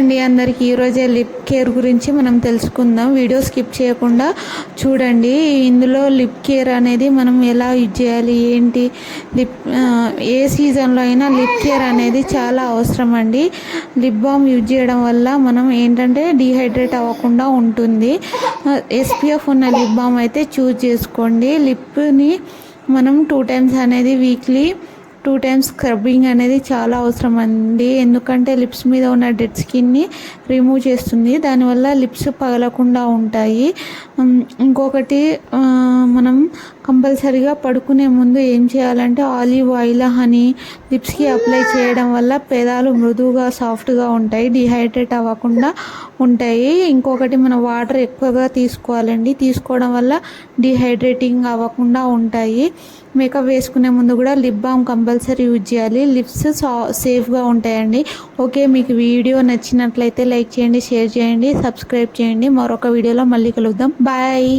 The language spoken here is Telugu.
అండి అందరికీ. ఈరోజే లిప్ కేర్ గురించి మనం తెలుసుకుందాం. వీడియో స్కిప్ చేయకుండా చూడండి. ఇందులో లిప్ కేర్ అనేది మనం ఎలా యూజ్ చేయాలి, ఏంటి, ఏ సీజన్లో అయినా లిప్ కేర్ అనేది చాలా అవసరం అండి. లిప్ బామ్ యూజ్ చేయడం వల్ల మనం ఏంటంటే డీహైడ్రేట్ అవ్వకుండా ఉంటుంది. SPF ఉన్న లిప్ బామ్ అయితే చూజ్ చేసుకోండి. లిప్ని మనం 2 టైమ్స్ అనేది వీక్లీ 2 టైమ్స్ స్క్రబ్బింగ్ అనేది చాలా అవసరం అండి. ఎందుకంటే లిప్స్ మీద ఉన్న డెడ్ స్కిన్ని రిమూవ్ చేస్తుంది. దానివల్ల లిప్స్ పగలకుండా ఉంటాయి. ఇంకొకటి, మనం కంపల్సరీగా పడుకునే ముందు ఏం చేయాలంటే ఆలివ్ ఆయిల్, హనీ లిప్స్కి అప్లై చేయడం వల్ల పెదాలు మృదువుగా సాఫ్ట్గా ఉంటాయి, డిహైడ్రేట్ అవ్వకుండా ఉంటాయి. ఇంకొకటి, మనం వాటర్ ఎక్కువగా తీసుకోవాలండి. తీసుకోవడం వల్ల డిహైడ్రేటింగ్ అవ్వకుండా ఉంటాయి. మేకప్ వేసుకునే ముందు కూడా లిప్ బామ్ కంపల్సరీ యూజ్ చేయాలి. లిప్స్ సేఫ్గా ఉంటాయండి. ఓకే, మీకు వీడియో నచ్చినట్లయితే లైక్ చేయండి, షేర్ చేయండి, సబ్స్క్రైబ్ చేయండి. మరొక వీడియోలో మళ్ళీ కలుద్దాం. బాయ్.